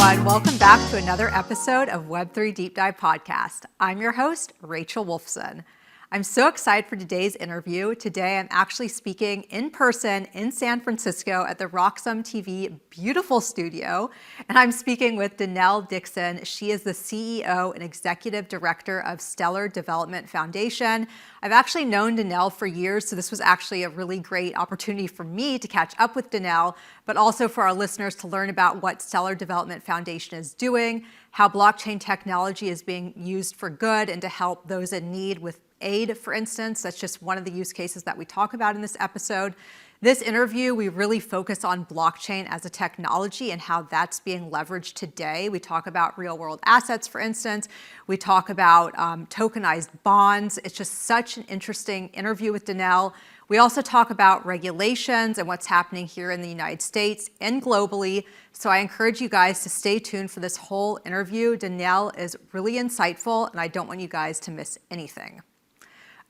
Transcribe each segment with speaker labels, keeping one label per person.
Speaker 1: everyone. Welcome back to another episode of Web3 Deep Dive Podcast. I'm your host, Rachel Wolfson. I'm so excited for today's interview. Today, I'm actually speaking in person in San Francisco at the Roxham TV beautiful studio, and I'm speaking with Denelle Dixon. She is the CEO and Executive Director of Stellar Development Foundation. I've actually known Denelle for years, so this was actually a really great opportunity for me to catch up with Denelle, but also for our listeners to learn about what Stellar Development Foundation is doing, how blockchain technology is being used for good and to help those in need with aid, for instance. That's just one of the use cases that we talk about in this episode. This interview, we really focus on blockchain as a technology and how that's being leveraged today. We talk about real world assets, for instance. We talk about tokenized bonds. It's just such an interesting interview with Denelle. We also talk about regulations and what's happening here in the United States and globally. So I encourage you guys to stay tuned for this whole interview. Denelle is really insightful, and I don't want you guys to miss anything.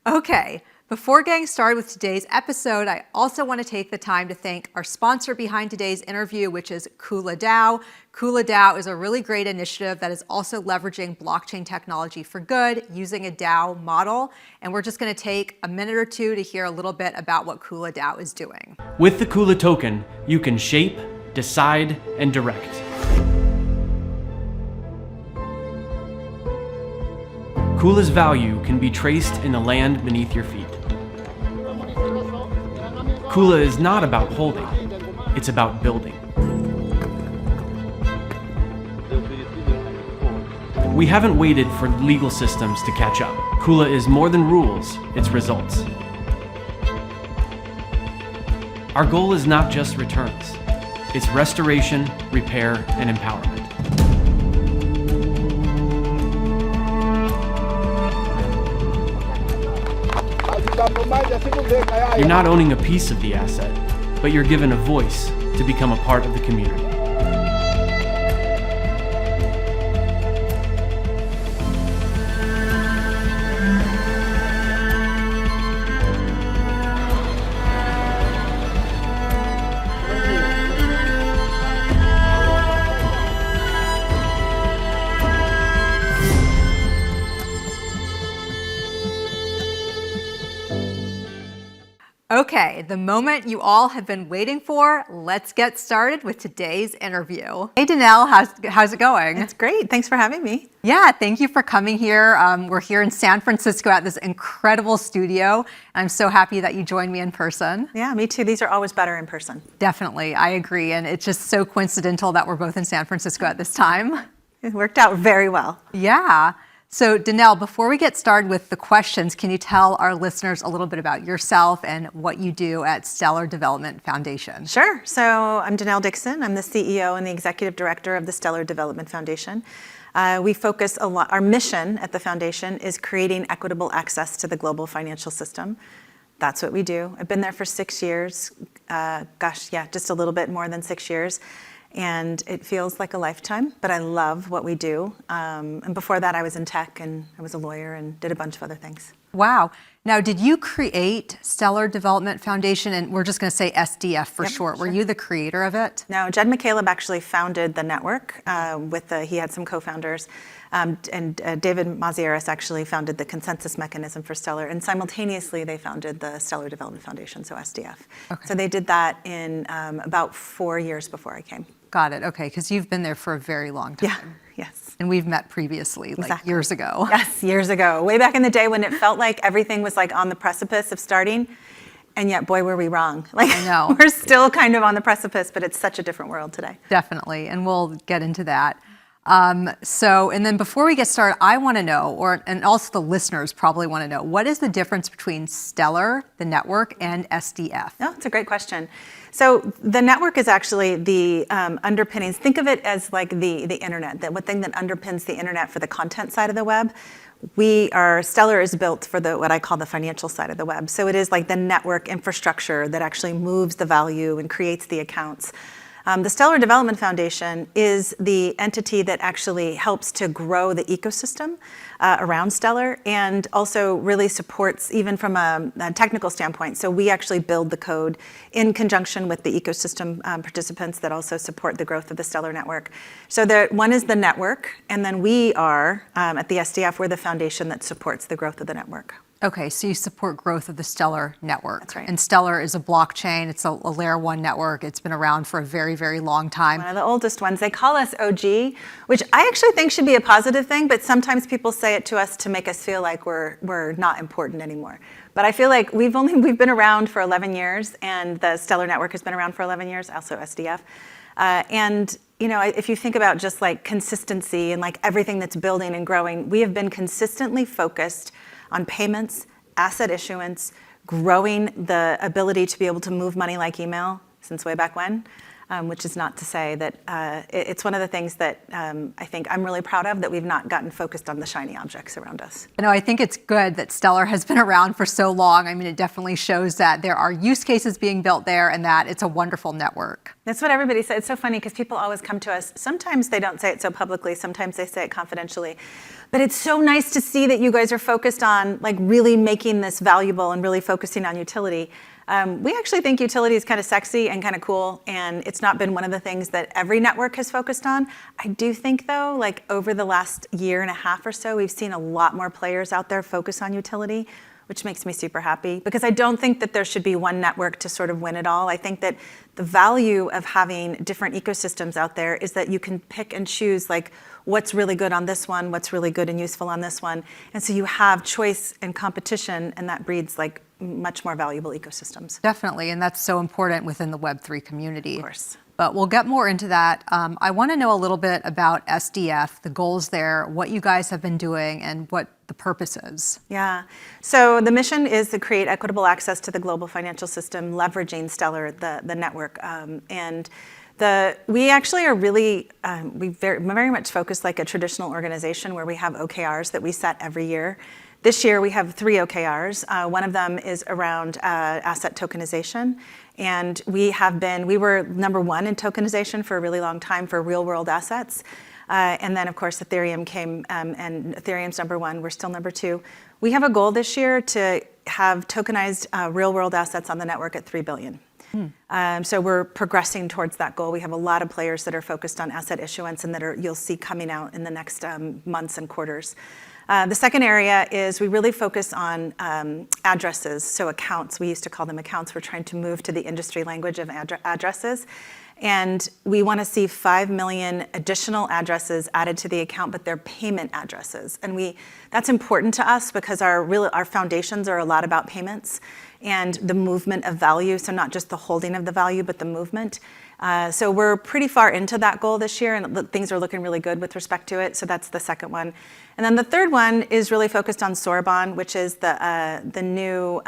Speaker 1: Okay, before getting started with today's episode, I also want to take the time to thank our sponsor behind today's interview, which is Kula DAO. Kula DAO is a really great initiative that is also leveraging blockchain technology for good using a DAO model. And we're just going to take a minute or two to hear a little bit about what Kula DAO is doing.
Speaker 2: With the Kula token, you can shape, decide, and direct. Kula's value can be traced in the land beneath your feet. Kula is not about holding, it's about building. We haven't waited for legal systems to catch up. Kula is more than rules, it's results. Our goal is not just returns, it's restoration, repair, and empowerment. You're not owning a piece of the asset, but you're given a voice to become a part of the community.
Speaker 1: Okay, the moment you all have been waiting for, let's get started with today's interview. Hey Denelle, how's it going?
Speaker 3: It's great, thanks for having me.
Speaker 1: Yeah, thank you for coming here. We're here in San Francisco at this incredible studio. I'm so happy that you joined me in person.
Speaker 3: Yeah, me too, these are always better in person.
Speaker 1: Definitely, I agree. And it's just so coincidental that we're both in San Francisco at this time.
Speaker 3: It worked out very well.
Speaker 1: Yeah. So Denelle, before we get started with the questions, can you tell our listeners a little bit about yourself and what you do at Stellar Development Foundation?
Speaker 3: Sure. So I'm Denelle Dixon. I'm the CEO and the Executive Director of the Stellar Development Foundation. We focus a lot, our mission at the foundation is creating equitable access to the global financial system. That's what we do. I've been there for 6 years. Just a little bit more than 6 years. And it feels like a lifetime, but I love what we do. And before that, I was in tech and I was a lawyer and did a bunch of other things.
Speaker 1: Wow. Now, did you create Stellar Development Foundation? And we're just going to say SDF for short. Were you the creator of it?
Speaker 3: No, Jed McCaleb actually founded the network. He had some co-founders. And David Mazieres actually founded the consensus mechanism for Stellar. And simultaneously, they founded the Stellar Development Foundation, so SDF. Okay. So they did that in about 4 years before I came.
Speaker 1: Got it. Okay, because you've been there for a very long time.
Speaker 3: Yeah, yes.
Speaker 1: And we've met previously, like years ago.
Speaker 3: Yes, years ago. Way back in the day when it felt like everything was like on the precipice of starting. And yet, boy, were we wrong. Like, I know. We're still kind of on the precipice, but it's such a different world today.
Speaker 1: Definitely, and we'll get into that. And then before we get started, I want to know, and also the listeners probably want to know, what is the difference between Stellar, the network, and SDF?
Speaker 3: Oh, it's a great question. So the network is actually the underpinnings. Think of it as like the internet, that one thing that underpins the internet for the content side of the web. Stellar is built for what I call the financial side of the web. So it is like the network infrastructure that actually moves the value and creates the accounts. The Stellar Development Foundation is the entity that actually helps to grow the ecosystem around Stellar and also really supports even from a technical standpoint. So we actually build the code in conjunction with the ecosystem participants that also support the growth of the Stellar network. So one is the network, and then we are, at the SDF, we're the foundation that supports the growth of the network.
Speaker 1: Okay, so you support growth of the Stellar network.
Speaker 3: That's right.
Speaker 1: And Stellar is a blockchain. It's a layer 1 network. It's been around for a very, very long time.
Speaker 3: One of the oldest ones. They call us OG, which I actually think should be a positive thing, but sometimes people say it to us to make us feel like we're not important anymore. But I feel like we've been around for 11 years, and the Stellar network has been around for 11 years, also SDF. And if you think about just like consistency and like everything that's building and growing, we have been consistently focused on payments, asset issuance, growing the ability to be able to move money like email since way back when, which is not to say that it's one of the things that I think I'm really proud of, that we've not gotten focused on the shiny objects around us.
Speaker 1: I think it's good that Stellar has been around for so long. I mean, it definitely shows that there are use cases being built there and that it's a wonderful network.
Speaker 3: That's what everybody says. It's so funny because people always come to us. Sometimes they don't say it so publicly. Sometimes they say it confidentially. But it's so nice to see that you guys are focused on like really making this valuable and really focusing on utility. We actually think utility is kind of sexy and kind of cool, and it's not been one of the things that every network has focused on. I do think, though, like over the last year and a half or so, we've seen a lot more players out there focus on utility, which makes me super happy, because I don't think that there should be one network to sort of win it all. I think that the value of having different ecosystems out there is that you can pick and choose like what's really good on this one, what's really good and useful on this one. And so you have choice and competition, and that breeds like much more valuable ecosystems.
Speaker 1: Definitely, and that's so important within the Web3 community.
Speaker 3: Of course.
Speaker 1: But we'll get more into that. I want to know a little bit about SDF, the goals there, what you guys have been doing, and what the purpose is.
Speaker 3: Yeah. So the mission is to create equitable access to the global financial system, leveraging Stellar, the network. We actually are really, we very much focus like a traditional organization where we have OKRs that we set every year. This year we have 3 OKRs. One of them is around asset tokenization. And we were number 1 in tokenization for a really long time for real world assets. And then of course Ethereum came, and Ethereum's number 1, we're still number 2. We have a goal this year to have tokenized real world assets on the network at 3 billion. So we're progressing towards that goal. We have a lot of players that are focused on asset issuance and that you'll see coming out in the next months and quarters. The second area is we really focus on addresses, so accounts. We used to call them accounts. We're trying to move to the industry language of addresses. And we want to see 5 million additional addresses added to the account, but they're payment addresses. And that's important to us because our foundations are a lot about payments and the movement of value, so not just the holding of the value, but the movement. So we're pretty far into that goal this year, and things are looking really good with respect to it. So that's the second one. And then the third one is really focused on Sorbonne, which is the new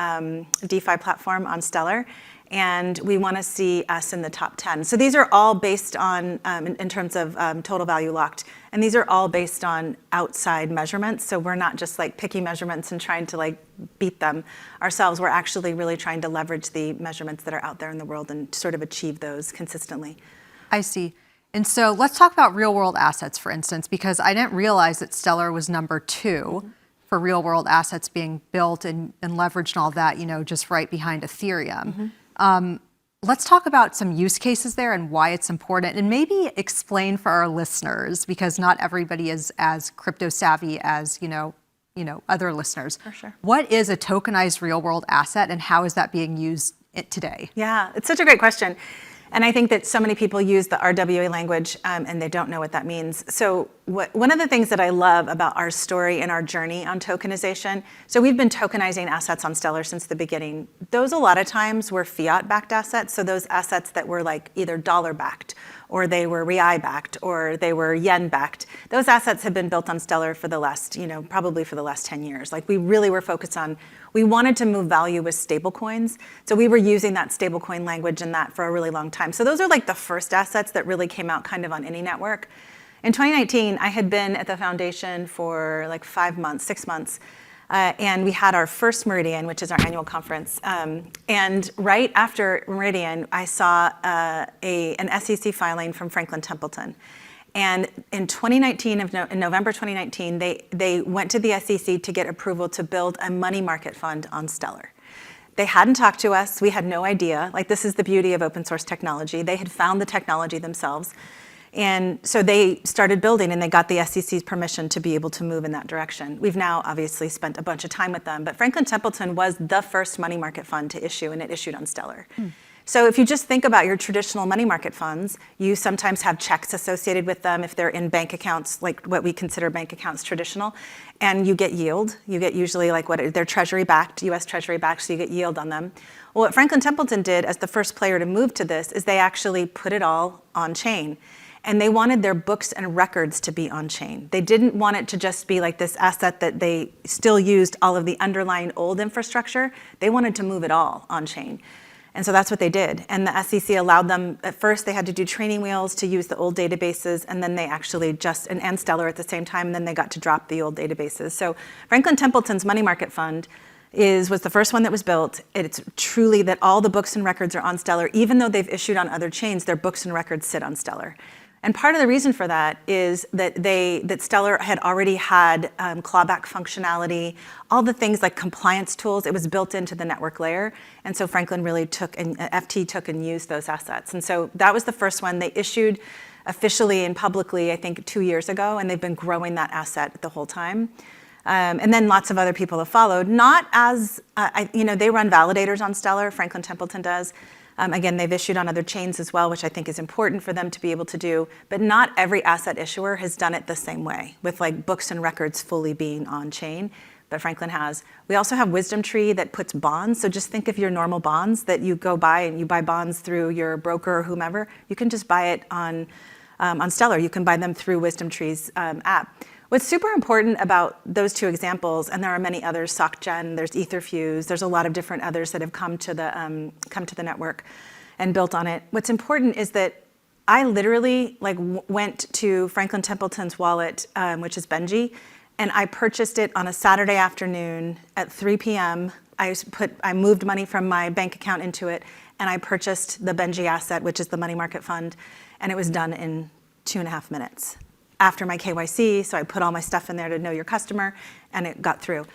Speaker 3: DeFi platform on Stellar. And we want to see us in the top 10. So these are all based on, in terms of total value locked, and these are all based on outside measurements. So we're not just like picking measurements and trying to like beat them ourselves. We're actually really trying to leverage the measurements that are out there in the world and sort of achieve those consistently.
Speaker 1: I see. And so let's talk about real world assets, for instance, because I didn't realize that Stellar was number 2 for real world assets being built and leveraged and all that, just right behind Ethereum. Let's talk about some use cases there and why it's important, and maybe explain for our listeners, because not everybody is as crypto savvy as other listeners.
Speaker 3: For sure.
Speaker 1: What is a tokenized real world asset, and how is that being used today?
Speaker 3: Yeah, it's such a great question. And I think that so many people use the RWA language and they don't know what that means. So one of the things that I love about our story and our journey on tokenization, so we've been tokenizing assets on Stellar since the beginning. Those a lot of times were fiat-backed assets, so those assets that were like either dollar-backed, or they were real-backed, or they were yen-backed. Those assets have been built on Stellar for the last, probably for the last 10 years. Like we really were focused on, we wanted to move value with stable coins. So we were using that stablecoin language and that for a really long time. So those are like the first assets that really came out kind of on any network. In 2019, I had been at the foundation for like 5 months, 6 months. And we had our first Meridian, which is our annual conference. And right after Meridian, I saw an SEC filing from Franklin Templeton. And in 2019, in November 2019, they went to the SEC to get approval to build a money market fund on Stellar. They hadn't talked to us. We had no idea. Like, this is the beauty of open source technology. They had found the technology themselves. And so they started building, and they got the SEC's permission to be able to move in that direction. We've now obviously spent a bunch of time with them, but Franklin Templeton was the first money market fund to issue, and it issued on Stellar. So if you just think about your traditional money market funds, you sometimes have checks associated with them if they're in bank accounts, like what we consider bank accounts traditional, and you get yield. You get usually like they're Treasury backed, US Treasury backed, so you get yield on them. Well, what Franklin Templeton did as the first player to move to this is they actually put it all on chain. And they wanted their books and records to be on chain. They didn't want it to just be like this asset that they still used all of the underlying old infrastructure. They wanted to move it all on chain. And so that's what they did. And the SEC allowed them, at first they had to do training wheels to use the old databases, and then they actually and Stellar at the same time, and then they got to drop the old databases. So Franklin Templeton's money market fund was the first one that was built. It's truly that all the books and records are on Stellar. Even though they've issued on other chains, their books and records sit on Stellar. And part of the reason for that is that Stellar had already had clawback functionality, all the things like compliance tools. It was built into the network layer. And so Franklin really FT took and used those assets. And so that was the first one. They issued officially and publicly, I think, 2 years ago, and they've been growing that asset the whole time. And then lots of other people have followed. Not as, they run validators on Stellar, Franklin Templeton does. Again, they've issued on other chains as well, which I think is important for them to be able to do. But not every asset issuer has done it the same way, with like books and records fully being on chain. But Franklin has. We also have Wisdom Tree that puts bonds. So just think of your normal bonds that you go buy, and you buy bonds through your broker or whomever. You can just buy it on Stellar. You can buy them through Wisdom Tree's app. What's super important about those two examples, and there are many others, SocGen, there's Etherfuse, there's a lot of different others that have come to the network and built on it. What's important is that I literally went to Franklin Templeton's wallet, which is Benji, and I purchased it on a Saturday afternoon at 3 p.m. I moved money from my bank account into it, and I purchased the Benji asset, which is the money market fund, and it was done in 2.5 minutes. After my KYC, so I put all my stuff in there to know your customer, and it got through.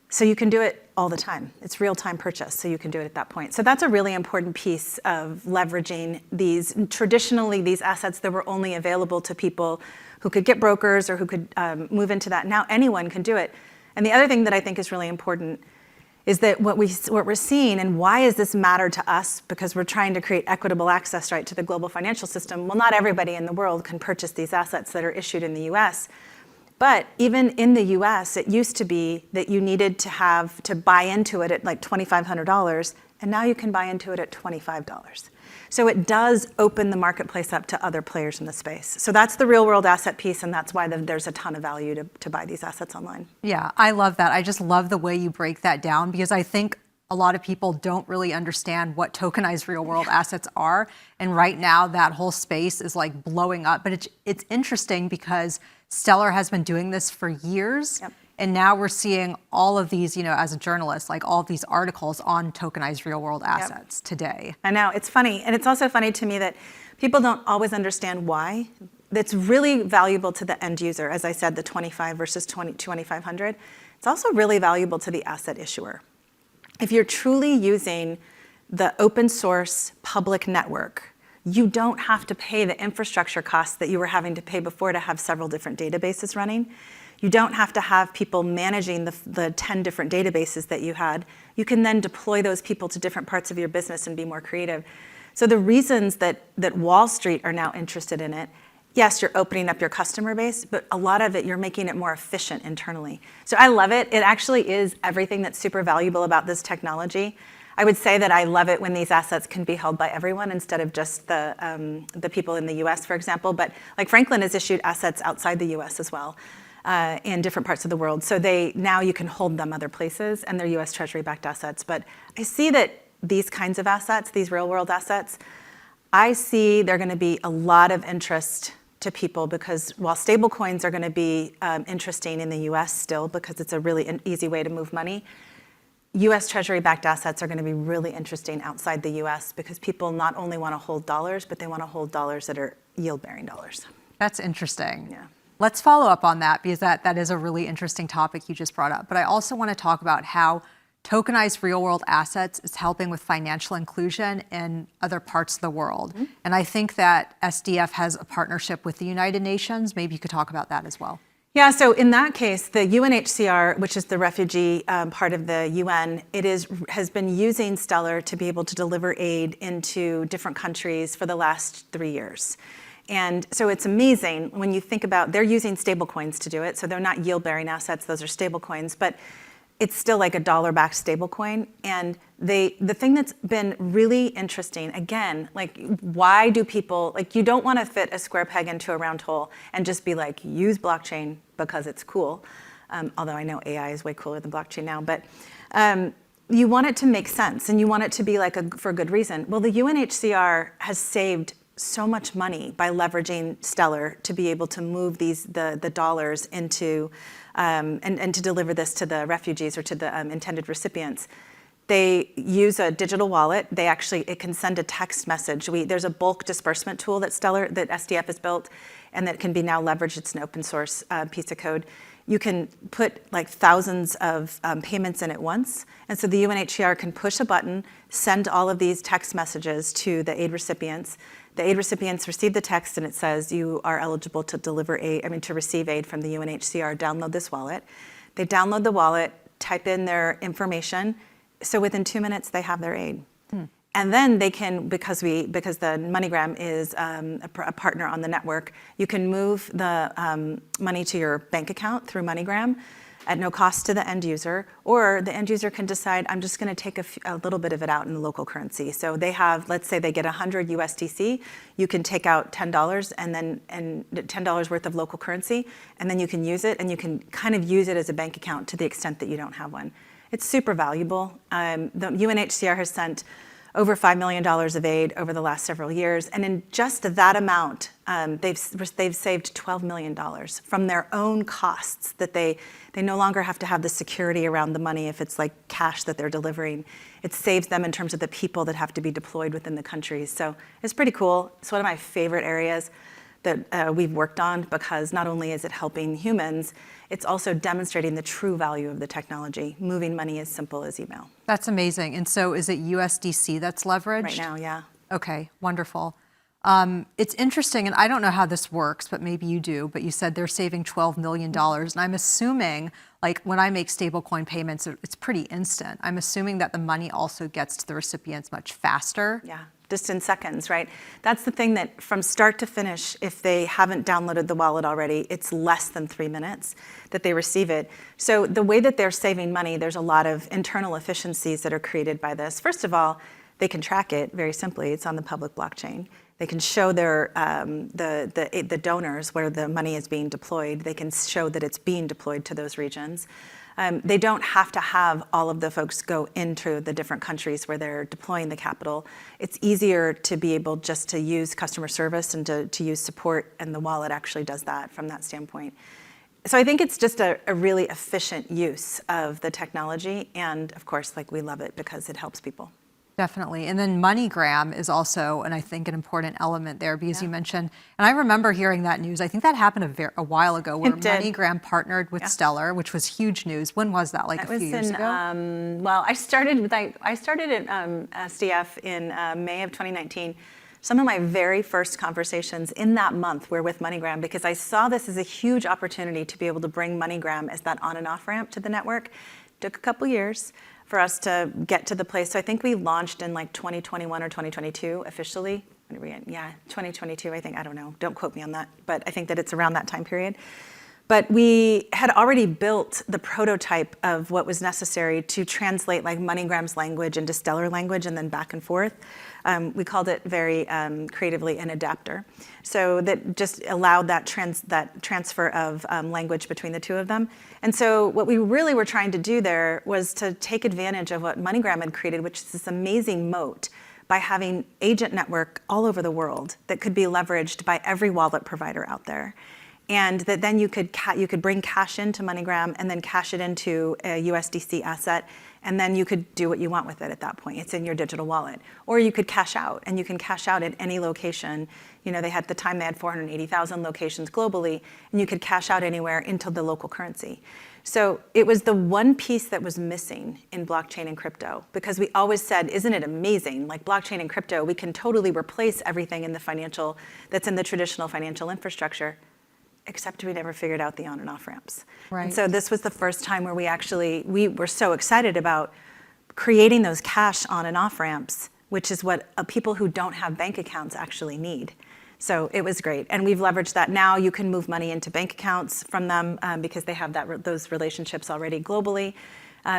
Speaker 3: So you can do it all the time. It's real-time purchase, so you can do it at that point. So that's a really important piece of leveraging traditionally these assets that were only available to people who could get brokers or who could move into that. Now anyone can do it. And the other thing that I think is really important is that what we're seeing, and why does this matter to us? Because we're trying to create equitable access, right, to the global financial system. Well, not everybody in the world can purchase these assets that are issued in the US. But even in the US, it used to be that you needed to buy into it at like $2,500, and now you can buy into it at $25. So it does open the marketplace up to other players in the space. So that's the real world asset piece, and that's why there's a ton of value to buy these assets online.
Speaker 1: Yeah, I love that. I just love the way you break that down, because I think a lot of people don't really understand what tokenized real world assets are. And right now that whole space is like blowing up. But it's interesting because Stellar has been doing this for years. Yep. And now we're seeing all of these, as a journalist, like all of these articles on tokenized real world assets today. I know, it's funny. And it's also funny to me that people don't always understand why. That's really valuable to the end user. As I said, the 25 versus 2,500. It's also really valuable to the asset issuer. If you're truly using the open source public network, you don't have to pay the infrastructure costs that you were having to pay before to have several different databases running. You don't have to have people managing the 10 different databases that you had. You can then deploy those people to different parts of your business and be more creative. So the reasons that Wall Street are now interested in it, yes, you're opening up your customer base, but a lot of it, you're making it more efficient internally. So I love it. It actually is everything that's super valuable about this technology. I would say that I love it when these assets can be held by everyone instead of just the people in the US, for example. But like Franklin has issued assets outside the US as well. In different parts of the world. So now you can hold them other places, and they're US Treasury-backed assets. But I see that these kinds of assets, these real-world assets, I see there going to be a lot of interest
Speaker 3: to people, because while stable coins are going to be interesting in the US still because it's a really easy way to move money, US Treasury-backed assets are going to be really interesting outside the US because people not only want to hold dollars, but they want to hold dollars that are yield-bearing dollars.
Speaker 1: That's interesting.
Speaker 3: Yeah.
Speaker 1: Let's follow up on that because that is a really interesting topic you just brought up. But I also want to talk about how tokenized real-world assets is helping with financial inclusion in other parts of the world. Mm-hmm. And I think that SDF has a partnership with the United Nations. Maybe you could talk about that as well.
Speaker 3: Yeah, so in that case, the UNHCR, which is the refugee part of the UN, has been using Stellar to be able to deliver aid into different countries for the last 3 years. And so it's amazing when you think about, they're using stablecoins to do it, so they're not yield-bearing assets, those are stablecoins, but it's still like a dollar-backed stablecoin. And the thing that's been really interesting, again, like why do people, like you don't want to fit a square peg into a round hole and just be like, use blockchain because it's cool. Although I know AI is way cooler than blockchain now, but you want it to make sense and you want it to be like for a good reason. Well, the UNHCR has saved so much money by leveraging Stellar to be able to move the dollars into and to deliver this to the refugees or to the intended recipients. They use a digital wallet. It can send a text message. There's a bulk disbursement tool that SDF has built, and that can be now leveraged. It's an open source piece of code. You can put like thousands of payments in at once. And so the UNHCR can push a button, send all of these text messages to the aid recipients. The aid recipients receive the text and it says you are eligible to receive aid from the UNHCR, download this wallet. They download the wallet, type in their information. So within 2 minutes, they have their aid. And then they can, because the MoneyGram is a partner on the network, you can move the money to your bank account through MoneyGram at no cost to the end user, or the end user can decide, I'm just going to take a little bit of it out in the local currency. So they have, let's say they get 100 USDC, you can take out $10 and $10 worth of local currency, and then you can use it, and you can kind of use it as a bank account to the extent that you don't have one. It's super valuable. The UNHCR has sent over $5 million of aid over the last several years. And in just that amount, they've saved $12 million from their own costs, that they no longer have to have the security around the money if it's like cash that they're delivering. It saves them in terms of the people that have to be deployed within the countries. So it's pretty cool. It's one of my favorite areas that we've worked on, because not only is it helping humans, it's also demonstrating the true value of the technology, moving money as simple as email.
Speaker 1: That's amazing. And so is it USDC that's leveraged?
Speaker 3: Right now, yeah.
Speaker 1: Okay, wonderful. It's interesting, and I don't know how this works, but maybe you do, but you said they're saving $12 million. And I'm assuming, like when I make stablecoin payments, it's pretty instant. I'm assuming that the money also gets to the recipients much faster.
Speaker 3: Yeah, just in seconds, right? That's the thing, that from start to finish, if they haven't downloaded the wallet already, it's less than 3 minutes that they receive it. So the way that they're saving money, there's a lot of internal efficiencies that are created by this. First of all, they can track it very simply. It's on the public blockchain. They can show their the donors where the money is being deployed. They can show that it's being deployed to those regions. They don't have to have all of the folks go into the different countries where they're deploying the capital. It's easier to be able just to use customer service and to use support, and the wallet actually does that from that standpoint. So I think it's just a really efficient use of the technology, and of course, like, we love it because it helps people.
Speaker 1: Definitely. And then MoneyGram is also, and I think, an important element there, because you mentioned, and I remember hearing that news, I think that happened a while ago, where MoneyGram partnered with Stellar, which was huge news. When was that? Like a few years ago?
Speaker 3: Well, I started at SDF in May of 2019. Some of my very first conversations in that month were with MoneyGram, because I saw this as a huge opportunity to be able to bring MoneyGram as that on and off ramp to the network. Took a couple years for us to get to the place. So I think we launched in like 2021 or 2022 officially. When are we in? Yeah, 2022, I think. I don't know. Don't quote me on that. But I think that it's around that time period. But we had already built the prototype of what was necessary to translate like MoneyGram's language into Stellar language, and then back and forth. We called it very creatively an adapter. So that just allowed that transfer of language between the two of them. And so what we really were trying to do there was to take advantage of what MoneyGram had created, which is this amazing moat by having agent network all over the world that could be leveraged by every wallet provider out there. And that then you could bring cash into MoneyGram and then cash it into a USDC asset, and then you could do what you want with it at that point. It's in your digital wallet. Or you could cash out, and you can cash out at any location. You know, they had 480,000 locations globally, and you could cash out anywhere into the local currency. So it was the one piece that was missing in blockchain and crypto, because we always said, isn't it amazing? Like blockchain and crypto, we can totally replace everything in the financial, that's in the traditional financial infrastructure, except we never figured out the on and off ramps.
Speaker 1: Right.
Speaker 3: And so this was the first time where we were so excited about creating those cash on and off ramps, which is what people who don't have bank accounts actually need. So it was great. And we've leveraged that. Now you can move money into bank accounts from them because they have those relationships already globally.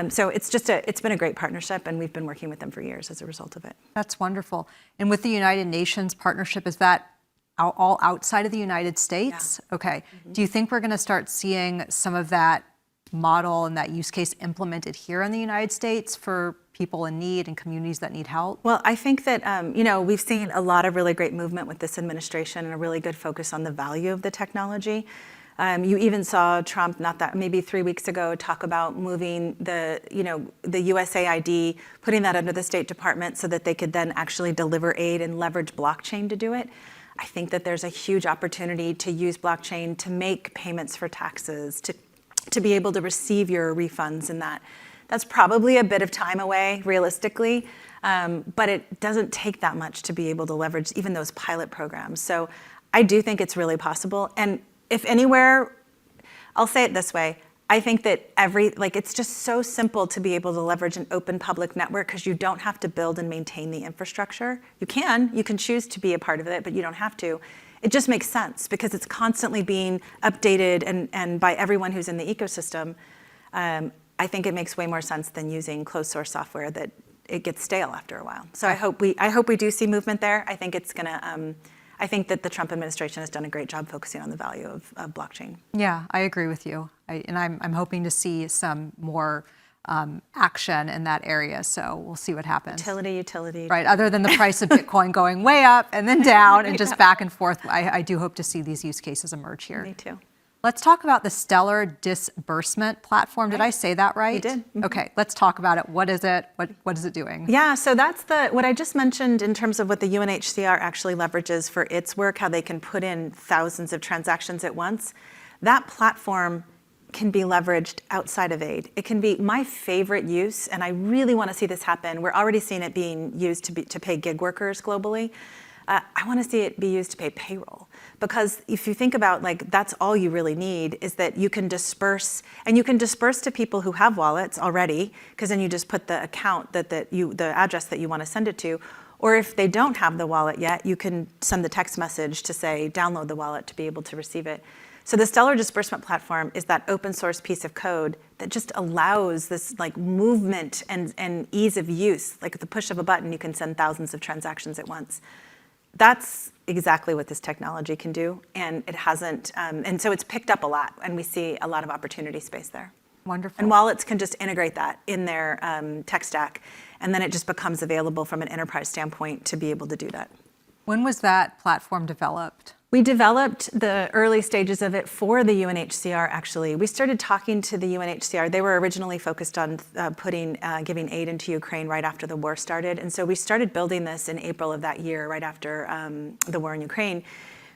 Speaker 3: So it's been a great partnership, and we've been working with them for years as a result of it.
Speaker 1: That's wonderful. And with the United Nations partnership, is that all outside of the United States?
Speaker 3: Yeah.
Speaker 1: Okay. Mm-hmm. Do you think we're going to start seeing some of that model and that use case implemented here in the United States for people in need and communities that need help?
Speaker 3: Well, I think that, we've seen a lot of really great movement with this administration and a really good focus on the value of the technology. You even saw Trump, maybe 3 weeks ago, talk about moving the USAID, putting that under the State Department so that they could then actually deliver aid and leverage blockchain to do it. I think that there's a huge opportunity to use blockchain to make payments for taxes, to be able to receive your refunds and that. That's probably a bit of time away, realistically, but it doesn't take that much to be able to leverage even those pilot programs. So I do think it's really possible. And if anywhere, I'll say it this way, I think that it's just so simple to be able to leverage an open public network because you don't have to build and maintain the infrastructure. You can choose to be a part of it, but you don't have to. It just makes sense because it's constantly being updated and by everyone who's in the ecosystem. I think it makes way more sense than using closed source software that it gets stale after a while. So I hope we do see movement there. I think it's gonna. I think that the Trump administration has done a great job focusing on the value of blockchain.
Speaker 1: Yeah, I agree with you. I'm hoping to see some more action in that area. So we'll see what happens.
Speaker 3: Utility.
Speaker 1: Right. Other than the price of Bitcoin going way up and then down and just back and forth, I do hope to see these use cases emerge here.
Speaker 3: Me too.
Speaker 1: Let's talk about the Stellar Disbursement platform. Did I say that right?
Speaker 3: You did. Mm-hmm.
Speaker 1: Okay, let's talk about it. What is it? What is it doing?
Speaker 3: Yeah, so that's what I just mentioned in terms of what the UNHCR actually leverages for its work, how they can put in thousands of transactions at once. That platform can be leveraged outside of aid. It can be my favorite use, and I really want to see this happen. We're already seeing it being used to pay gig workers globally. I want to see it be used to pay payroll. Because if you think about that's all you really need is that you can disperse, and you can disperse to people who have wallets already, because then you just put the account the address that you want to send it to. Or if they don't have the wallet yet, you can send the text message to say, download the wallet to be able to receive it. So the Stellar Disbursement platform is that open source piece of code that just allows this movement and ease of use. Like at the push of a button, you can send thousands of transactions at once. That's exactly what this technology can do, and it hasn't, and so it's picked up a lot, and we see a lot of opportunity space there.
Speaker 1: Wonderful.
Speaker 3: And wallets can just integrate that in their tech stack, and then it just becomes available from an enterprise standpoint to be able to do that.
Speaker 1: When was that platform developed?
Speaker 3: We developed the early stages of it for the UNHCR, actually. We started talking to the UNHCR. They were originally focused on giving aid into Ukraine right after the war started. And so we started building this in April of that year, right after the war in Ukraine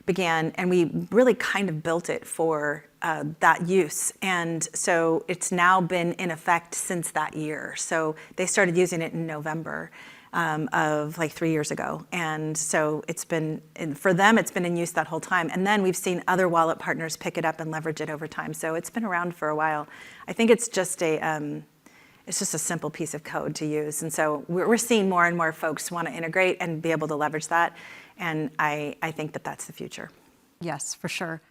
Speaker 3: began. And we really kind of built it for that use. And so it's now been in effect since that year. So they started using it in November of 3 years ago. And so for them, it's been in use that whole time. And then we've seen other wallet partners pick it up and leverage it over time. So it's been around for a while. I think it's just a simple piece of code to use. And so we're seeing more and more folks want to integrate and be able to leverage that. And I think that that's the future.
Speaker 1: Yes, for sure.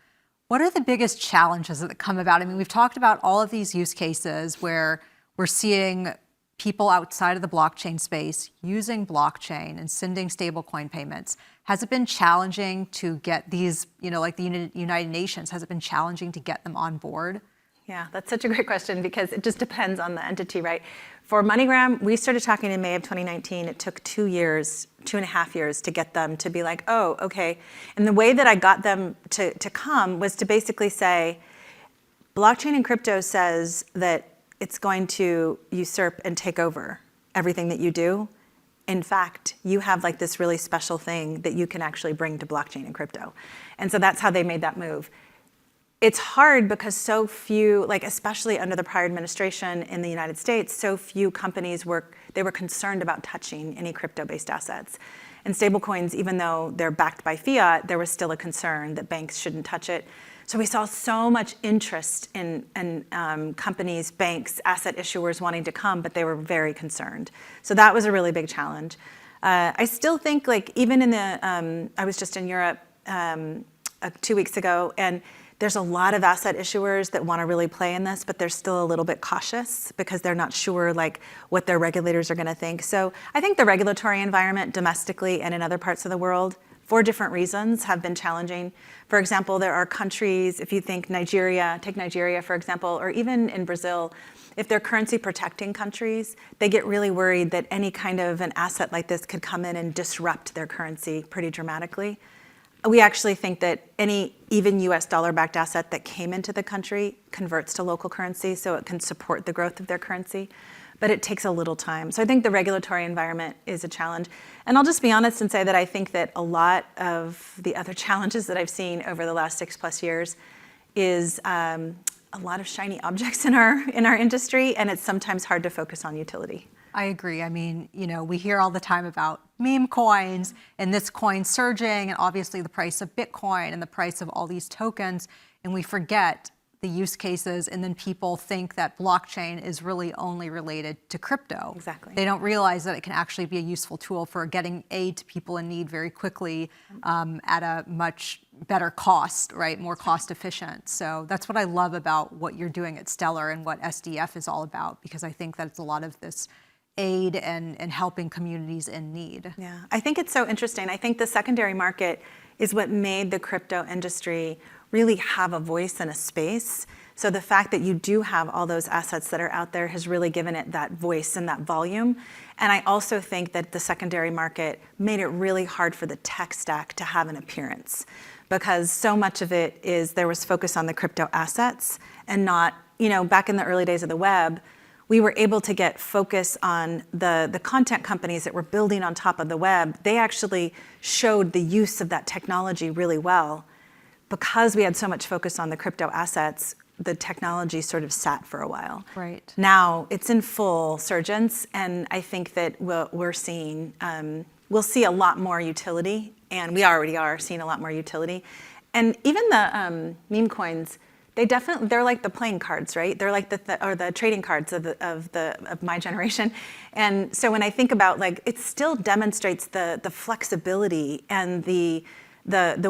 Speaker 1: What are the biggest challenges that come about? I mean, we've talked about all of these use cases where we're seeing people outside of the blockchain space using blockchain and sending stablecoin payments. Has it been challenging to get these, like the United Nations, has it been challenging to get them on board?
Speaker 3: Yeah, that's such a great question because it just depends on the entity, right? For MoneyGram, we started talking in May of 2019. It took 2.5 years to get them to be like, oh, okay. And the way that I got them to come was to basically say, blockchain and crypto says that it's going to usurp and take over everything that you do. In fact, you have like this really special thing that you can actually bring to blockchain and crypto. And so that's how they made that move. It's hard because so few, like especially under the prior administration in the United States, so few companies were concerned about touching any crypto-based assets. And stablecoins, even though they're backed by fiat, there was still a concern that banks shouldn't touch it. So we saw so much interest in companies, banks, asset issuers wanting to come, but they were very concerned. So that was a really big challenge. I still think like even in the, I was just in Europe 2 weeks ago, and there's a lot of asset issuers that want to really play in this, but they're still a little bit cautious because they're not sure like what their regulators are going to think. So I think the regulatory environment domestically and in other parts of the world, for different reasons, have been challenging. For example, there are countries, if you think Nigeria, take Nigeria for example, or even in Brazil, if they're currency protecting countries, they get really worried that any kind of an asset like this could come in and disrupt their currency pretty dramatically. We actually think that any even US dollar-backed asset that came into the country converts to local currency so it can support the growth of their currency, but it takes a little time. So I think the regulatory environment is a challenge. And I'll just be honest and say that I think that a lot of the other challenges that I've seen over the last 6+ years is a lot of shiny objects in our industry, and it's sometimes hard to focus on utility.
Speaker 1: I agree. I mean, you know, we hear all the time about meme coins and this coin surging and obviously the price of Bitcoin and the price of all these tokens, and we forget the use cases, and then people think that blockchain is really only related to crypto.
Speaker 3: Exactly.
Speaker 1: They don't realize that it can actually be a useful tool for getting aid to people in need very quickly at a much better cost, right? More cost efficient. So that's what I love about what you're doing at Stellar and what SDF is all about, because I think that it's a lot of this aid and helping communities in need.
Speaker 3: Yeah, I think it's so interesting. I think the secondary market is what made the crypto industry really have a voice and a space. So the fact that you do have all those assets that are out there has really given it that voice and that volume. And I also think that the secondary market made it really hard for the tech stack to have an appearance, because so much of it is there was focus on the crypto assets and not, you know, back in the early days of the web, we were able to get focus on the content companies that were building on top of the web. They actually showed the use of that technology really well. Because we had so much focus on the crypto assets, the technology sort of sat for a while.
Speaker 1: Right.
Speaker 3: Now it's in full surgence, and I think that we'll see a lot more utility, and we already are seeing a lot more utility. And even the meme coins, they're like the playing cards, right? They're like the trading cards of my generation. And so when I think about, like, it still demonstrates the flexibility and the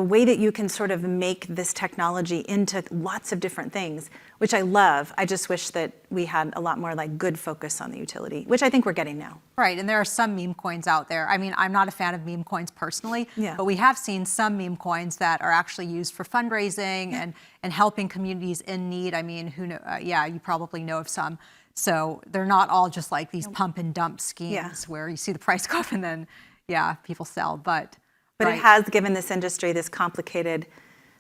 Speaker 3: way that you can sort of make this technology into lots of different things, which I love. I just wish that we had a lot more like good focus on the utility, which I think we're getting now.
Speaker 1: Right, and there are some meme coins out there. I mean, I'm not a fan of meme coins personally, but we have seen some meme coins that are actually used for fundraising and helping communities in need. I mean, who know? You probably know of some. So they're not all just like these pump and dump schemes where you see the price go up and then, people sell. But
Speaker 3: it has given this industry this complicated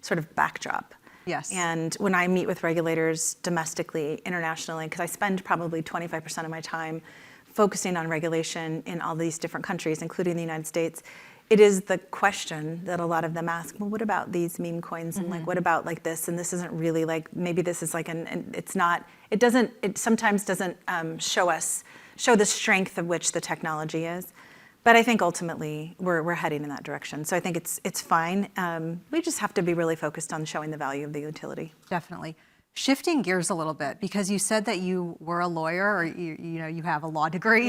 Speaker 3: sort of backdrop.
Speaker 1: Yes.
Speaker 3: And when I meet with regulators domestically, internationally, because I spend probably 25% of my time focusing on regulation in all these different countries, including the United States, it is the question that a lot of them ask, well, what about these meme coins? And like, what about like this? And this isn't really like, maybe this is like it sometimes doesn't show the strength of which the technology is. But I think ultimately we're heading in that direction. So I think it's fine. We just have to be really focused on showing the value of the utility.
Speaker 1: Definitely. Shifting gears a little bit, because you said that you were a lawyer, or you have a law degree.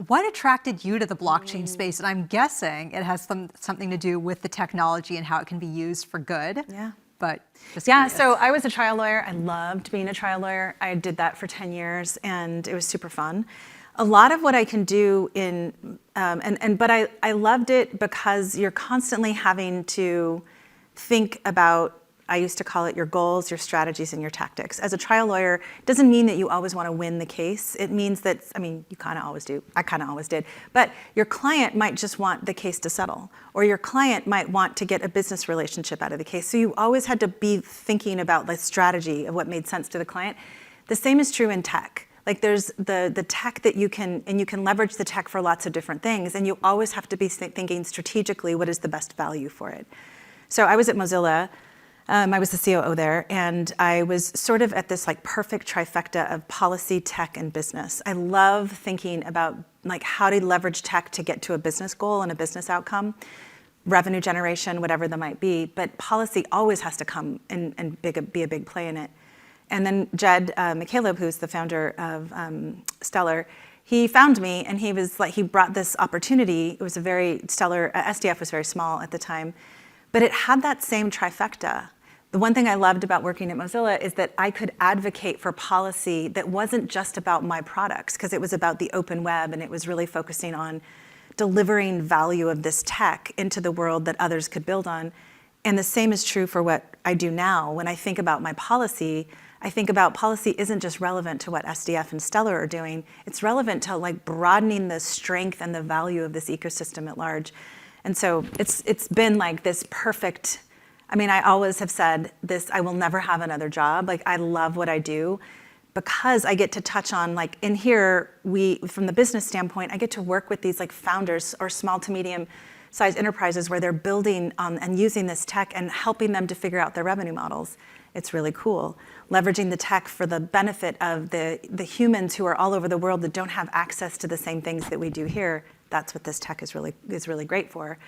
Speaker 1: What attracted you to the blockchain space? And I'm guessing it has something to do with the technology and how it can be used for good.
Speaker 3: Yeah.
Speaker 1: But just
Speaker 3: curious. So I was a trial lawyer. I loved being a trial lawyer. I did that for 10 years, and it was super fun. A lot of what I can do but I loved it because you're constantly having to think about I used to call it your goals, your strategies, and your tactics. As a trial lawyer, it doesn't mean that you always want to win the case. It means that, you kind of always do. I kind of always did. But your client might just want the case to settle, or your client might want to get a business relationship out of the case. So you always had to be thinking about the strategy of what made sense to the client. The same is true in tech. Like there's the tech that you can leverage the tech for lots of different things, and you always have to be thinking strategically what is the best value for it. So I was at Mozilla, I was the COO there, and I was sort of at this like perfect trifecta of policy, tech, and business. I love thinking about like how to leverage tech to get to a business goal and a business outcome, revenue generation, whatever that might be, but policy always has to come and be a big play in it. And then Jed McCaleb, who's the founder of Stellar, he found me and he brought this opportunity. It was a very Stellar, SDF was very small at the time, but it had that same trifecta. The one thing I loved about working at Mozilla is that I could advocate for policy that wasn't just about my products, because it was about the open web and it was really focusing on delivering value of this tech into the world that others could build on. And the same is true for what I do now. When I think about my policy, I think about policy isn't just relevant to what SDF and Stellar are doing, it's relevant to like broadening the strength and the value of this ecosystem at large. And so it's been like this perfect, I always have said this, I will never have another job. Like I love what I do because I get to touch on like in here, from the business standpoint, I get to work with these like founders or small to medium sized enterprises where they're building and using this tech and helping them to figure out their revenue models. It's really cool. Leveraging the tech for the benefit of the humans who are all over the world that don't have access to the same things that we do here. That's what this tech is really great for.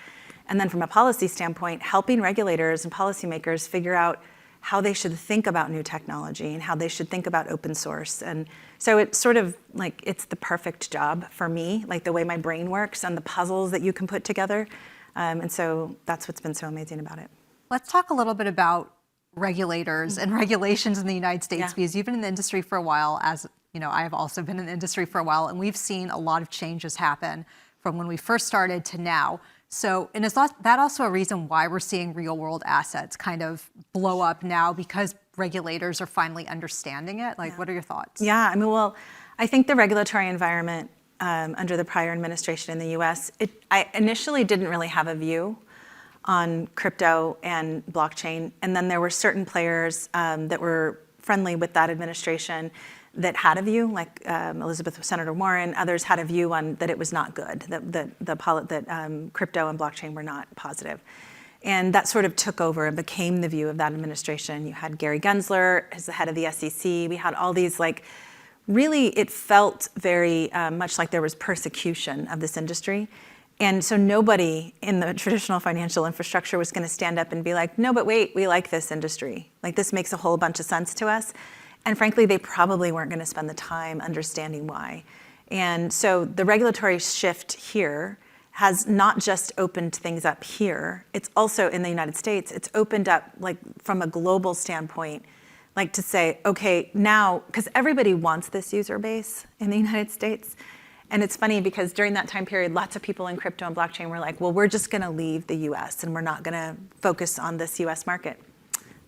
Speaker 3: And then from a policy standpoint, helping regulators and policymakers figure out how they should think about new technology and how they should think about open source. And so it's sort of like, it's the perfect job for me, like the way my brain works and the puzzles that you can put together. And so that's what's been so amazing about it.
Speaker 1: Let's talk a little bit about regulators and regulations in the United States, because you've been in the industry for a while, as you know, I have also been in the industry for a while, and we've seen a lot of changes happen from when we first started to now. So, and is that also a reason why we're seeing real world assets kind of blow up now, because regulators are finally understanding it? Like, what are your thoughts?
Speaker 3: Yeah, well, I think the regulatory environment under the prior administration in the US, I initially didn't really have a view on crypto and blockchain. And then there were certain players that were friendly with that administration that had a view, like Senator Warren. Others had a view on that it was not good, that crypto and blockchain were not positive. And that sort of took over and became the view of that administration. You had Gary Gensler as the head of the SEC. We had all these really it felt very much like there was persecution of this industry. And so nobody in the traditional financial infrastructure was going to stand up and be like, no, but wait, we like this industry. Like this makes a whole bunch of sense to us. And frankly, they probably weren't going to spend the time understanding why. And so the regulatory shift here has not just opened things up here, it's also in the United States, it's opened up like from a global standpoint, like to say, okay, now, because everybody wants this user base in the United States. And it's funny because during that time period, lots of people in crypto and blockchain were like, well, we're just going to leave the US and we're not going to focus on this US market.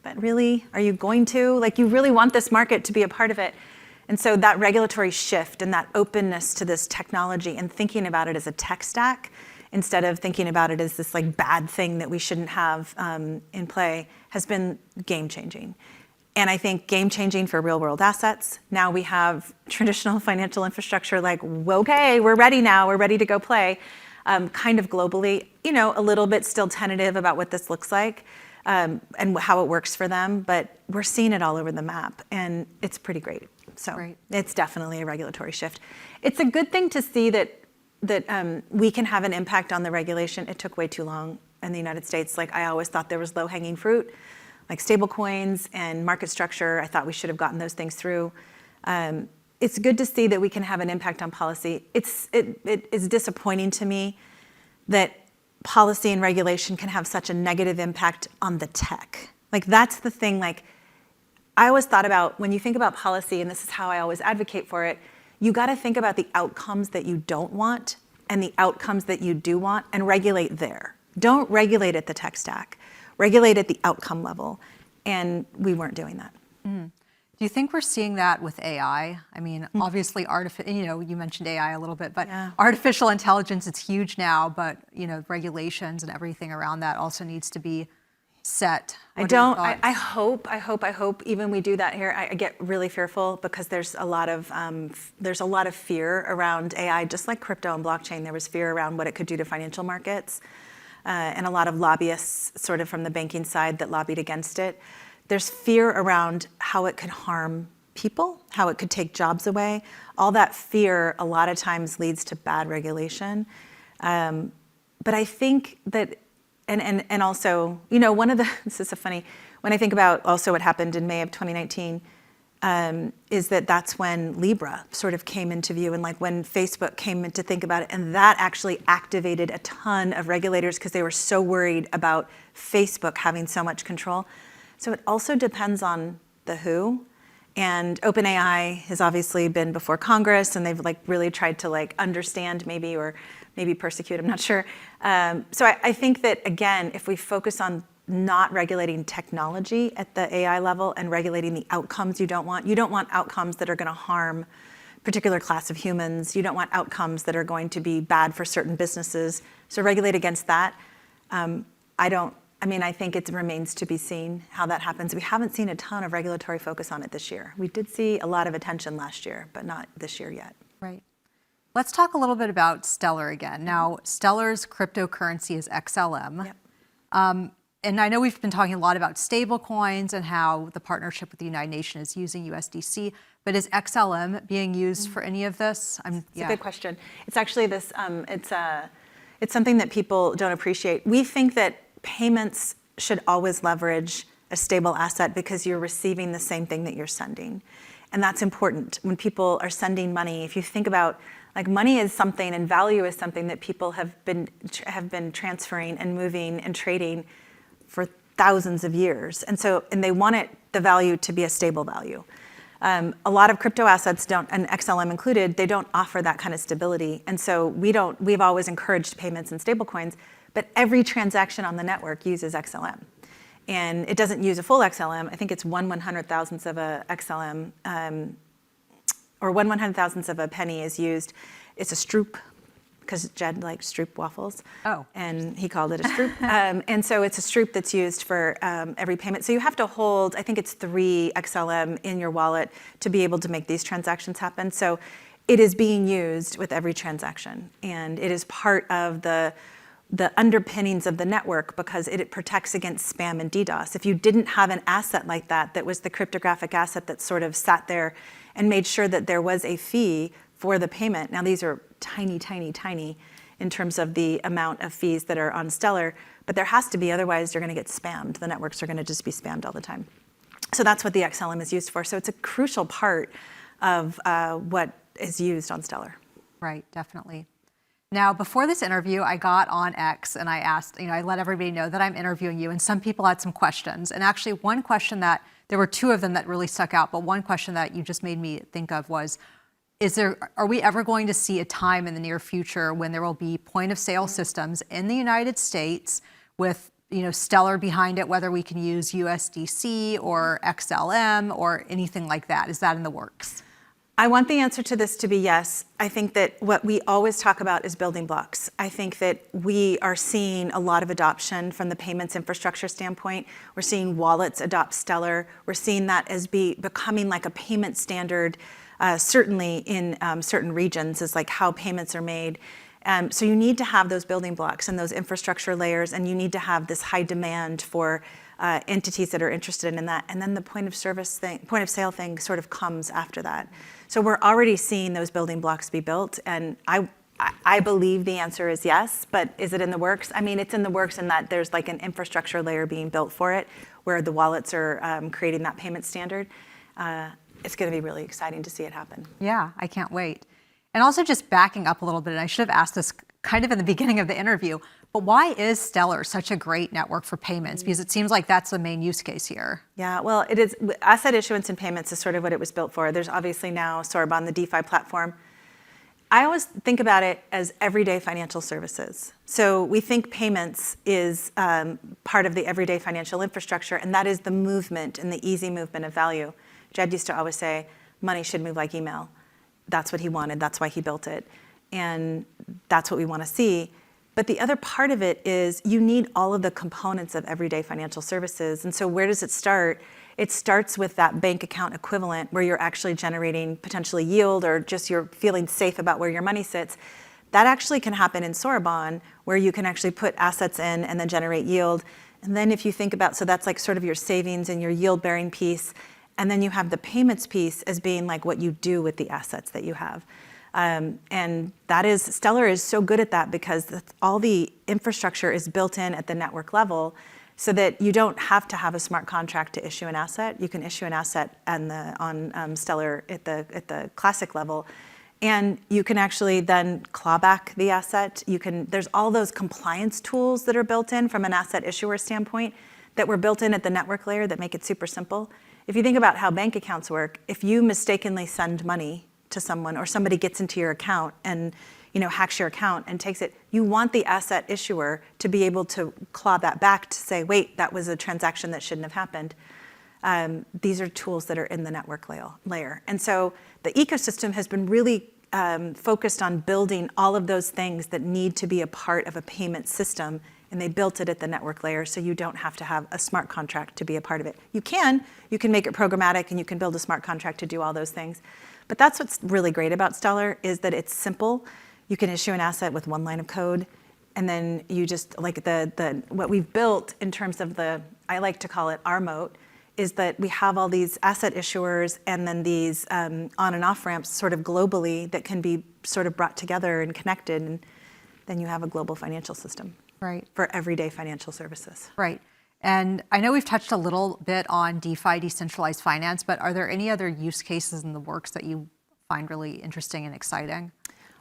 Speaker 3: But really, are you going to? Like, you really want this market to be a part of it. And so that regulatory shift and that openness to this technology and thinking about it as a tech stack instead of thinking about it as this like bad thing that we shouldn't have in play has been game changing. And I think game changing for real world assets. Now we have traditional financial infrastructure like, okay, we're ready now, we're ready to go play. Kind of globally, a little bit still tentative about what this looks like and how it works for them, but we're seeing it all over the map and it's pretty great. So It's definitely a regulatory shift. It's a good thing to see that we can have an impact on the regulation. It took way too long in the United States. Like I always thought there was low hanging fruit. Like stable coins and market structure, I thought we should have gotten those things through. It's good to see that we can have an impact on policy. It is disappointing to me that policy and regulation can have such a negative impact on the tech. Like that's the thing, like I always thought about when you think about policy, and this is how I always advocate for it, you gotta think about the outcomes that you don't want and the outcomes that you do want and regulate there. Don't regulate at the tech stack. Regulate at the outcome level. And we weren't doing that.
Speaker 1: Do you think we're seeing that with AI? I mean, obviously, you mentioned AI a little bit, but artificial intelligence, it's huge now, but, regulations and everything around that also needs to be set.
Speaker 3: I hope even we do that here. I get really fearful because there's a lot of fear around AI, just like crypto and blockchain. There was fear around what it could do to financial markets, and a lot of lobbyists sort of from the banking side that lobbied against it. There's fear around how it could harm people, how it could take jobs away. All that fear a lot of times leads to bad regulation. But I think that, and also, this is so funny, when I think about also what happened in May of 2019, is that's when Libra sort of came into view, and like when Facebook came in to think about it, and that actually activated a ton of regulators because they were so worried about Facebook having so much control. So it also depends on the who, and OpenAI has obviously been before Congress, and they've really tried to understand or maybe persecute, I'm not sure. So I think that, again, if we focus on not regulating technology at the AI level and regulating the outcomes you don't want outcomes that are going to harm a particular class of humans. You don't want outcomes that are going to be bad for certain businesses. So regulate against that. I think it remains to be seen how that happens. We haven't seen a ton of regulatory focus on it this year. We did see a lot of attention last year, but not this year yet.
Speaker 1: Right. Let's talk a little bit about Stellar again. Now, Stellar's cryptocurrency is XLM.
Speaker 3: Yep.
Speaker 1: And I know we've been talking a lot about stable coins and how the partnership with the United Nations is using USDC, but is XLM being used for any of this?
Speaker 3: It's a good question. It's actually this, it's something that people don't appreciate. We think that payments should always leverage a stable asset because you're receiving the same thing that you're sending. And that's important. When people are sending money, if you think about money is something and value is something that people have been transferring and moving and trading for thousands of years. And they want the value to be a stable value. A lot of crypto assets don't, and XLM included, they don't offer that kind of stability. And so we've always encouraged payments in stablecoins, but every transaction on the network uses XLM. And it doesn't use a full XLM. I think it's 1/100,000th of a XLM, or 1/100,000th of a penny is used. It's a stroop, because Jed likes stroop waffles.
Speaker 1: Oh.
Speaker 3: And he called it a stroop. And so it's a stroop that's used for every payment. So you have to hold, I think it's 3 XLM in your wallet to be able to make these transactions happen. So it is being used with every transaction. And it is part of the underpinnings of the network because it protects against spam and DDoS. If you didn't have an asset like that was the cryptographic asset that sort of sat there and made sure that there was a fee for the payment. Now these are tiny, tiny, tiny in terms of the amount of fees that are on Stellar, but there has to be, otherwise you're going to get spammed. The networks are going to just be spammed all the time. So that's what the XLM is used for. So it's a crucial part of what is used on Stellar.
Speaker 1: Right, definitely. Now, before this interview, I got on X and I asked, I let everybody know that I'm interviewing you, and some people had some questions. And actually one question there were 2 of them that really stuck out, but one question that you just made me think of was, are we ever going to see a time in the near future when there will be point of sale systems in the United States with Stellar behind it, whether we can use USDC or XLM or anything like that? Is that in the works?
Speaker 3: I want the answer to this to be yes. I think that what we always talk about is building blocks. I think that we are seeing a lot of adoption from the payments infrastructure standpoint. We're seeing wallets adopt Stellar. We're seeing that as becoming like a payment standard, certainly in certain regions, is like how payments are made. So you need to have those building blocks and those infrastructure layers, and you need to have this high demand for entities that are interested in that. And then the point of sale thing sort of comes after that. So we're already seeing those building blocks be built. And I believe the answer is yes, but is it in the works? I mean, it's in the works in that there's like an infrastructure layer being built for it where the wallets are creating that payment standard. It's going to be really exciting to see it happen.
Speaker 1: Yeah, I can't wait. And also just backing up a little bit, and I should have asked this kind of in the beginning of the interview, but why is Stellar such a great network for payments? Because it seems like that's the main use case here.
Speaker 3: Yeah, well, it is. Asset issuance and payments is sort of what it was built for. There's obviously now Sorbonne, the DeFi platform. I always think about it as everyday financial services. So we think payments is part of the everyday financial infrastructure, and that is the movement and the easy movement of value. Jed used to always say, money should move like email. That's what he wanted, that's why he built it. And that's what we want to see. But the other part of it is you need all of the components of everyday financial services. And so where does it start? It starts with that bank account equivalent where you're actually generating potentially yield or just you're feeling safe about where your money sits. That actually can happen in Sorbonne where you can actually put assets in and then generate yield. And then if you think about, so that's like sort of your savings and your yield bearing piece. And then you have the payments piece as being like what you do with the assets that you have. And that is, Stellar is so good at that because all the infrastructure is built in at the network level so that you don't have to have a smart contract to issue an asset. You can issue an asset on Stellar at the classic level. And you can actually then claw back the asset. There's all those compliance tools that are built in from an asset issuer standpoint that were built in at the network layer that make it super simple. If you think about how bank accounts work, if you mistakenly send money to someone or somebody gets into your account and hacks your account and takes it, you want the asset issuer to be able to claw that back to say, wait, that was a transaction that shouldn't have happened. These are tools that are in the network layer. And so the ecosystem has been really focused on building all of those things that need to be a part of a payment system, and they built it at the network layer so you don't have to have a smart contract to be a part of it. You can make it programmatic and you can build a smart contract to do all those things. But that's what's really great about Stellar is that it's simple. You can issue an asset with one line of code, and then you just, like what we've built in terms of I like to call it our moat, is that we have all these asset issuers and then these on and off ramps sort of globally that can be sort of brought together and connected, and then you have a global financial system.
Speaker 1: Right.
Speaker 3: For everyday financial services.
Speaker 1: Right. And I know we've touched a little bit on DeFi, decentralized finance, but are there any other use cases in the works that you find really interesting and exciting?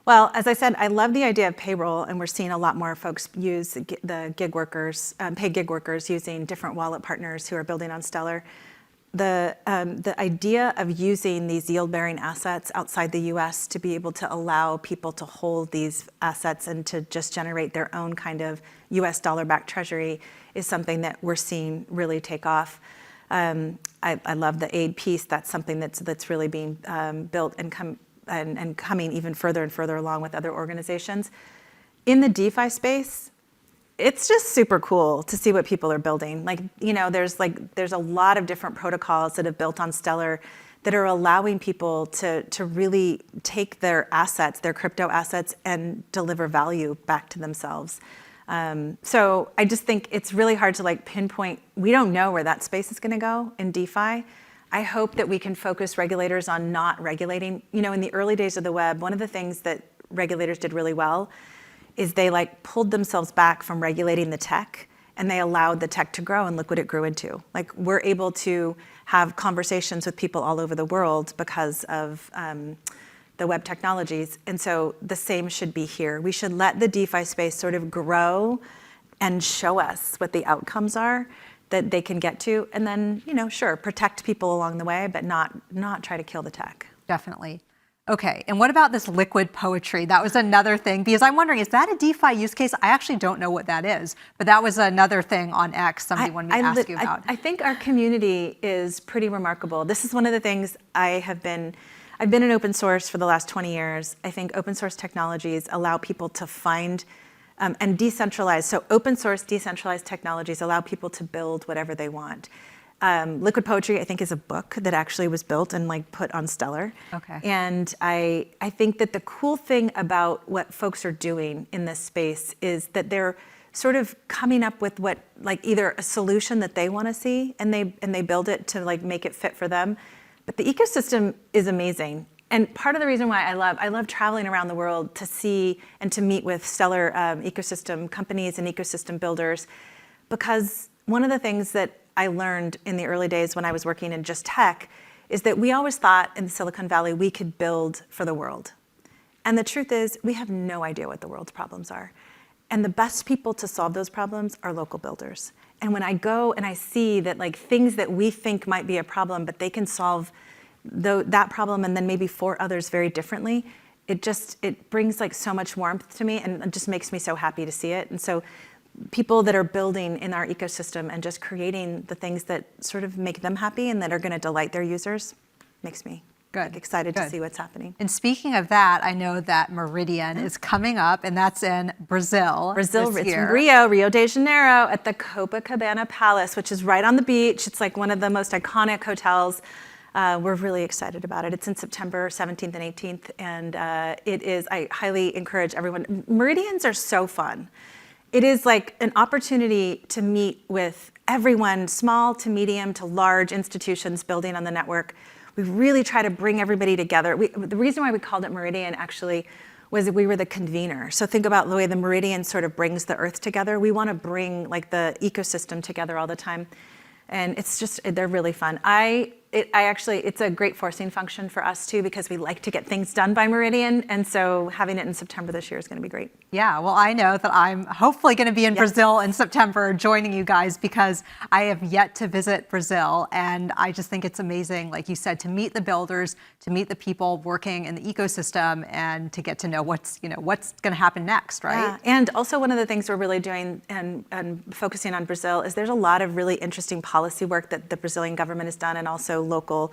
Speaker 3: Well, as I said, I love the idea of payroll, and we're seeing a lot more folks use the gig workers, paid gig workers using different wallet partners who are building on Stellar. The idea of using these yield-bearing assets outside the US to be able to allow people to hold these assets and to just generate their own kind of US dollar-backed treasury is something that we're seeing really take off. I love the aid piece. That's something that's really being built and coming even further and further along with other organizations. In the DeFi space, it's just super cool to see what people are building. There's a lot of different protocols that have built on Stellar that are allowing people to really take their assets, their crypto assets, and deliver value back to themselves. So I just think it's really hard to pinpoint. We don't know where that space is going to go in DeFi. I hope that we can focus regulators on not regulating. In the early days of the web, one of the things that regulators did really well is they pulled themselves back from regulating the tech, and they allowed the tech to grow, and look what it grew into. We're able to have conversations with people all over the world because of the web technologies. And so the same should be here. We should let the DeFi space sort of grow and show us what the outcomes are that they can get to. And then, sure, protect people along the way, but not try to kill the tech.
Speaker 1: Definitely. Okay, and what about this liquid poetry? That was another thing, because I'm wondering, is that a DeFi use case? I actually don't know what that is, but that was another thing on X somebody wanted me to ask you about.
Speaker 3: I think our community is pretty remarkable. This is one of the things I've been in open source for the last 20 years. I think open source technologies allow people to find and decentralize. So open source decentralized technologies allow people to build whatever they want. Liquid Poetry, I think, is a book that actually was built and put on Stellar.
Speaker 1: Okay.
Speaker 3: And I think that the cool thing about what folks are doing in this space is that they're sort of coming up with what either a solution that they want to see, and they build it to make it fit for them. But the ecosystem is amazing. And part of the reason why I love traveling around the world to see and to meet with Stellar ecosystem companies and ecosystem builders, because one of the things that I learned in the early days when I was working in just tech is that we always thought in Silicon Valley we could build for the world. And the truth is we have no idea what the world's problems are. And the best people to solve those problems are local builders. And when I go and I see that things that we think might be a problem, but they can solve that problem and then maybe 4 others very differently, it brings like so much warmth to me, and it just makes me so happy to see it. And so people that are building in our ecosystem and just creating the things that sort of make them happy and that are going to delight their users makes me excited to see what's happening.
Speaker 1: And speaking of that, I know that Meridian is coming up, and that's in Brazil.
Speaker 3: It's in Rio de Janeiro, at the Copacabana Palace, which is right on the beach. It's like one of the most iconic hotels. We're really excited about it. It's in September 17th and 18th, and I highly encourage everyone. Meridians are so fun. It is like an opportunity to meet with everyone, small to medium to large institutions building on the network. We really try to bring everybody together. The reason why we called it Meridian actually was that we were the convener. So think about the way the Meridian sort of brings the earth together. We want to bring like the ecosystem together all the time. And they're really fun. It's a great forcing function for us too, because we like to get things done by Meridian. And so having it in September this year is going to be great.
Speaker 1: Yeah, well, I know that I'm hopefully going to be in Brazil in September joining you guys, because I have yet to visit Brazil. And I just think it's amazing, like you said, to meet the builders, to meet the people working in the ecosystem, and to get to know what's going to happen next, right?
Speaker 3: Yeah. And also one of the things we're really doing and focusing on Brazil is there's a lot of really interesting policy work that the Brazilian government has done, and also local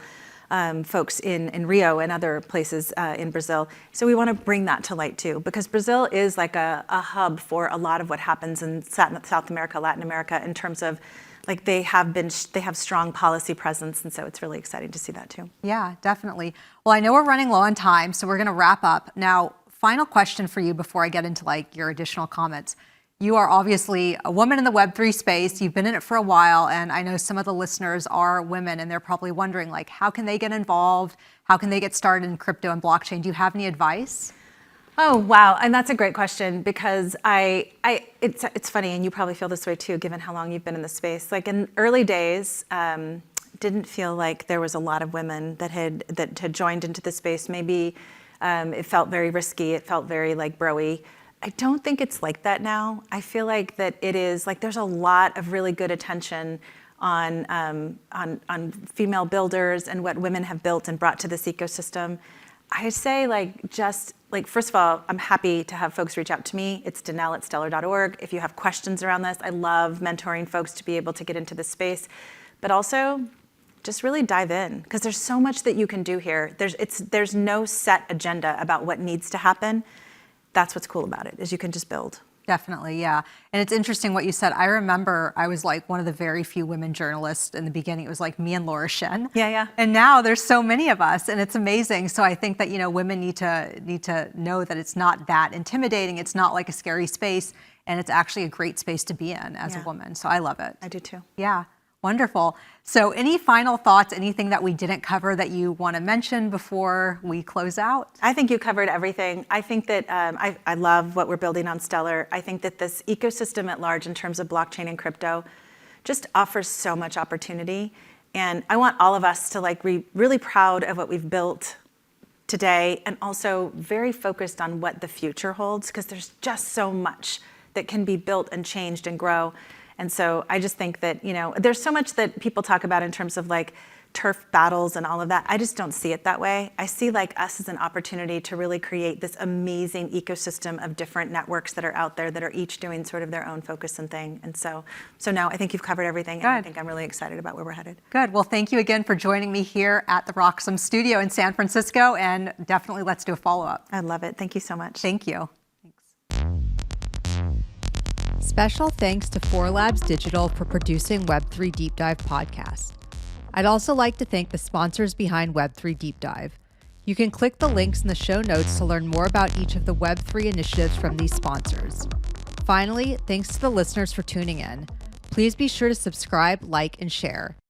Speaker 3: folks in Rio and other places in Brazil. So we want to bring that to light too, because Brazil is like a hub for a lot of what happens in South America, Latin America, in terms of like they have strong policy presence, and so it's really exciting to see that too.
Speaker 1: Yeah, definitely. Well, I know we're running low on time, so we're going to wrap up. Now, final question for you before I get into like your additional comments. You are obviously a woman in the Web3 space. You've been in it for a while, and I know some of the listeners are women, and they're probably wondering, like, how can they get involved? How can they get started in crypto and blockchain? Do you have any advice?
Speaker 3: Oh, wow. And that's a great question, because it's funny, and you probably feel this way too, given how long you've been in the space. Like in early days, didn't feel like there was a lot of women that had joined into the space. Maybe it felt very risky. It felt very like bro-y. I don't think it's like that now. I feel like that it is like there's a lot of really good attention on female builders and what women have built and brought to this ecosystem. I say first of all, I'm happy to have folks reach out to me. It's Denelle@stellar.org. If you have questions around this, I love mentoring folks to be able to get into this space. But also, just really dive in, because there's so much that you can do here. There's no set agenda about what needs to happen. That's what's cool about it, is you can just build.
Speaker 1: Definitely, yeah. And it's interesting what you said. I remember I was like one of the very few women journalists in the beginning. It was like me and Laura Shen.
Speaker 3: Yeah.
Speaker 1: And now there's so many of us, and it's amazing. So I think that, women need to know that it's not that intimidating. It's not like a scary space, and it's actually a great space to be in as a woman. So I love it.
Speaker 3: I do too.
Speaker 1: Yeah. Wonderful. So any final thoughts, anything that we didn't cover that you want to mention before we close out?
Speaker 3: I think you covered everything. I think that I love what we're building on Stellar. I think that this ecosystem at large in terms of blockchain and crypto just offers so much opportunity. And I want all of us to be really proud of what we've built today, and also very focused on what the future holds, because there's just so much that can be built and changed and grow. And so I just think that, there's so much that people talk about in terms of turf battles and all of that. I just don't see it that way. I see us as an opportunity to really create this amazing ecosystem of different networks that are out there that are each doing sort of their own focus and thing. And so now I think you've covered everything.
Speaker 1: Good.
Speaker 3: And I think I'm really excited about where we're headed.
Speaker 1: Good. Well, thank you again for joining me here at the Roxham studio in San Francisco. And definitely let's do a follow-up.
Speaker 3: I love it. Thank you so much.
Speaker 1: Thank you. Special thanks to 4Labs Digital for producing Web3 Deep Dive podcast. I'd also like to thank the sponsors behind Web3 Deep Dive. You can click the links in the show notes to learn more about each of the Web3 initiatives from these sponsors. Finally, thanks to the listeners for tuning in. Please be sure to subscribe, like, and share.